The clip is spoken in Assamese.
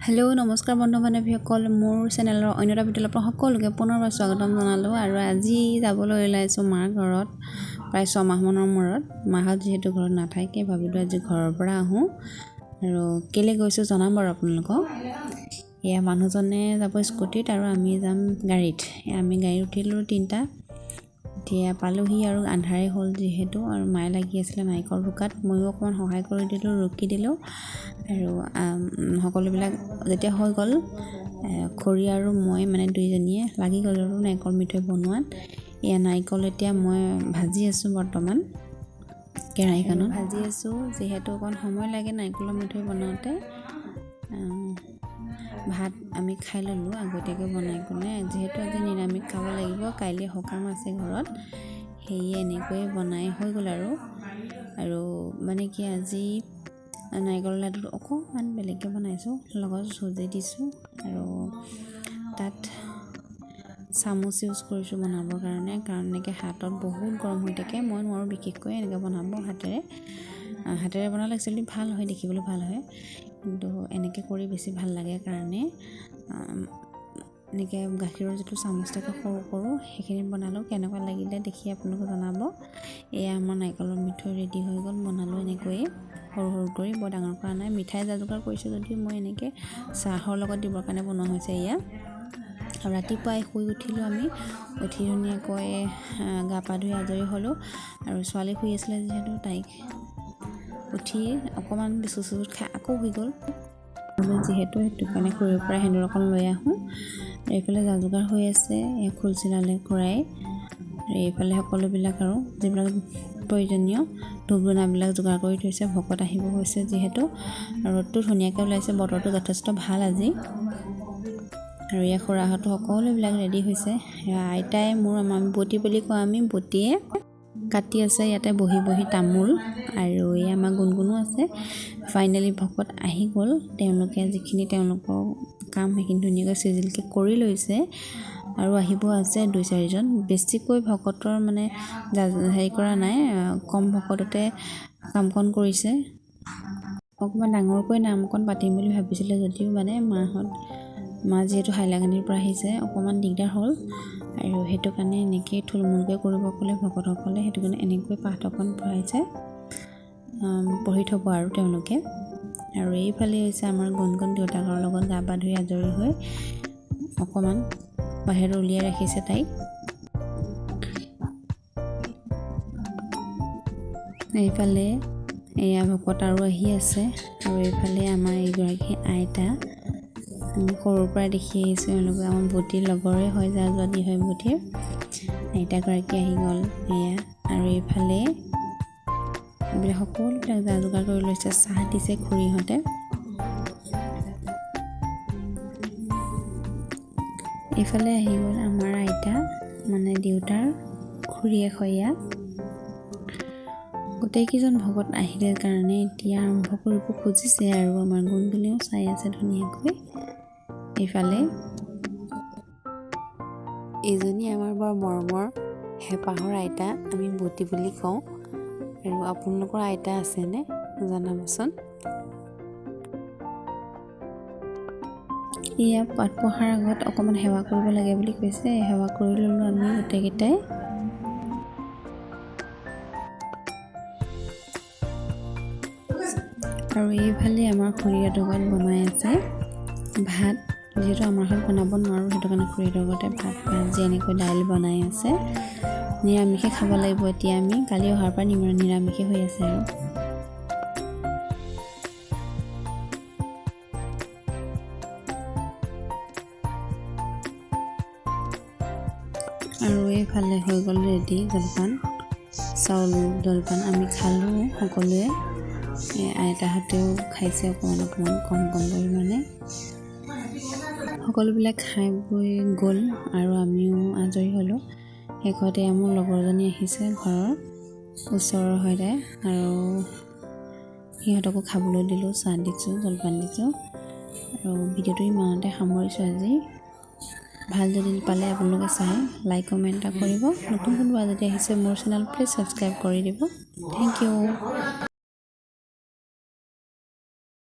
হেল্ল' নমস্কাৰ বন্ধু বান্ধৱীসকল, মোৰ চেনেলৰ অন্য এটা ভিডিঅ'লৈ সকলোকে পুনৰবাৰ স্বাগতম জনালোঁ। আৰু আজি যাবলৈ ওলাইছোঁ মাৰ ঘৰত প্ৰায় 6 মাহমানৰ মূৰত। মাহঁত যিহেতু ঘৰত নাথাকে, ভাবিলোঁ আজি ঘৰৰ পৰা আহোঁ আৰু কেলৈ গৈছোঁ জনাম বাৰু আপোনালোকক। এয়া মানুহজনে যাব স্কুটিত আৰু আমি যাম গাড়ীত। আমি গাড়ীত উঠিলোঁ 3টা। এতিয়া পালোহি আৰু আন্ধাৰে হ'ল যিহেতু, আৰু মায়ে লাগি আছিলে নাৰিকল ৰুকাত। ময়ো অকণমান সহায় কৰি দিলোঁ, ৰুকি দিলোঁ। আৰু সকলোবিলাক যেতিয়া হৈ গ'ল, খুৰী আৰু মই মানে দুইজনীয়ে লাগি গ'লোঁ আৰু নাৰিকল মিঠৈ বনোৱাত। এয়া নাৰিকল এতিয়া মই ভাজি আছোঁ বৰ্তমান কেৰাহীখনত ভাজি আছোঁ, যিহেতু অকণ সময় লাগে নাৰিকলৰ মিঠৈ বনাওঁতে। ভাত আমি খাই ল'লোঁ আগতীয়াকৈ বনাই কোনে, যিহেতু আজি নিৰামিষ খাব লাগিব, কাইলৈ সকাম আছে ঘৰত, সেয়ে এনেকৈয়ে বনাই হৈ গ'ল। আৰু মানে কি আজি নাৰিকল লাডুটো অকণমান বেলেগকৈ বনাইছোঁ, লগত চুজি দিছোঁ আৰু তাত চামুচ ইউজ কৰিছোঁ বনাবৰ কাৰণে, কাৰণ এনেকৈ হাতত বহুত গৰম হৈ থাকে। মই নোৱাৰোঁ বিশেষকৈ এনেকৈ বনাব হাতেৰে বনালে একচুৱেলি ভাল হয়, দেখিবলৈ ভাল হয়, কিন্তু এনেকৈ কৰি বেছি ভাল লাগে কাৰণে এনেকৈ গাখীৰৰ যিটো চামুচ থাকে সৰু সৰু, সেইখিনি বনালোঁ। কেনেকুৱা লাগিলে দেখি আপোনালোকে জনাব। এয়া আমাৰ নাৰিকলৰ মিঠৈ ৰেডি হৈ গ'ল, বনালোঁ এনেকৈয়ে সৰু সৰু কৰি, বৰ ডাঙৰ কৰা নাই। মিঠাই যোগাৰ কৰিছোঁ যদিও মই এনেকৈ চাহৰ লগত দিবৰ কাৰণে বনোৱা হৈছে এয়া। আৰু ৰাতিপুৱাই শুই উঠিলোঁ, আমি উঠি ধুনীয়াকৈ গা পা ধুই আজৰি হ'লোঁ। আৰু ছোৱালী শুই আছিলে যিহেতু, তাইক উঠি অকণমান বিস্কুট খাই আকৌ শুই গ'ল যিহেতু, সেইটো কাৰণে খুৰীৰ পৰা সেন্দুৰ অকণ লৈ আহোঁ। এইফালে যা যোগাৰ হৈ আছে, এই ফুল চিলালে খুৰাই, আৰু এইফালে সকলোবিলাক আৰু যিবিলাক প্ৰয়োজনীয় ধূপ ধূনাবিলাক যোগাৰ কৰি থৈছে। ভকত আহিব হৈছে যিহেতু, ৰ'দটো ধুনীয়াকৈ ওলাইছে, বতৰটো যথেষ্ট ভাল আজি। আৰু ইয়াৰ খুৰাহঁতো সকলোবিলাক ৰেডি হৈছে। আইতাই আমি বটি বুলি কওঁ, আমি বটিয়ে কাটি আছে ইয়াতে বহি বহি তামোল। আৰু এই আমাৰ গুণগুণো আছে। ফাইনেলি ভকত আহি গ'ল, তেওঁলোকে যিখিনি তেওঁলোকৰ কাম সেইখিনি ধুনীয়াকৈ চিজিলকৈ কৰি লৈছে। আৰু আহিব আছে 2-4জন, বেছিকৈ ভকতৰ মানে হেৰি কৰা নাই, কম ভকততে কামকণ কৰিছে। অকণমান ডাঙৰকৈ নামকণ পাতিম বুলি ভাবিছিলে যদিও, মানে মা যিহেতু হাইলাকান্দিৰ পৰা আহিছে, অকণমান দিগদাৰ হ'ল, আৰু সেইটো কাৰণে এনেকৈয়ে থুলমূলকৈ কৰিব ক'লে ভকতসকলে। সেইটো কাৰণে এনেকৈ পাঠ অকণ পঢ়াইছে, পঢ়ি থ'ব আৰু তেওঁলোকে। আৰু এইফালে হৈছে আমাৰ গুণগুণ দেউতাকৰ লগত গা পা ধুই আজৰি হৈ অকণমান বাহিৰত উলিয়াই ৰাখিছে তাইক। এইফালে এয়া ভকত আৰু আহি আছে, আৰু এইফালে আমাৰ এইগৰাকী আইতা, আমি সৰুৰ পৰাই দেখি আহিছোঁ, এওঁলোকে আমাৰ বটিৰ লগৰে হয়, যা যোৱাদি হয় বটিৰ। আইতাগৰাকী আহি গ'ল এয়া। আৰু এইফালে এইবিলাক সকলোবিলাক যা যোগাৰ কৰি লৈছে, চাহ দিছে খুৰীহঁতে। এইফালে আহি গ'ল আমাৰ আইতা, মানে দেউতাৰ খুৰীয়েক হয় ইয়াত। গোটেইকেইজন ভকত আহিলে কাৰণে এতিয়া আৰম্ভ কৰিব খুজিছে, আৰু আমাৰ গুণগুণেও চাই আছে ধুনীয়াকৈ। এইফালে এইজনী আমাৰ বৰ মৰমৰ হেঁপাহৰ আইতা, আমি বটি বুলি কওঁ। আৰু আপোনালোকৰ আইতা আছেনে জনাবচোন। এয়া পাঠ পঢ়াৰ আগত অকণমান সেৱা কৰিব লাগে বুলি কৈছে, সেৱা কৰি ল'লোঁ আমি গোটেইকেইটাই। আৰু এইফালে আমাৰ খুৰীহঁতৰ ঘৰত বনাই আছে ভাত, যিহেতু আমাৰ ঘৰত বনাব নোৱাৰোঁ, সেইটো কাৰণে খুৰীহঁতৰ ঘৰতে ভাত ভাজি এনেকৈ দাইল বনাই আছে। নিৰামিষে খাব লাগিব এতিয়া আমি, কালি অহাৰ পৰা নিৰামিষে হৈ আছে। আৰু এইফালে হৈ গ'ল ৰেডি জলপান, চাউল জলপান আমি খালোঁ সকলোৱে। আইতাহঁতেও খাইছে অকণমান কম পৰিমাণে। সকলোবিলাক খাই বৈ গ'ল, আৰু আমিও আজৰি হ'লোঁ। শেষতে মোৰ লগৰজনী আহিছে, ঘৰৰ ওচৰৰ হয় তাই, আৰু সিহঁতকো খাবলৈ দিলোঁ, চাহ দিছোঁ, জলপান দিছোঁ। আৰু ভিডিঅ'টো ইমানতে সামৰিছোঁ আজি। ভাল যদি পালে আপোনালোকে চাই লাইক কমেণ্ট এটা কৰিব। নতুন কোনোবা যদি আহিছে মোৰ চেনেল, প্লিজ ছাবস্ক্ৰাইব কৰি দিব। Thank U.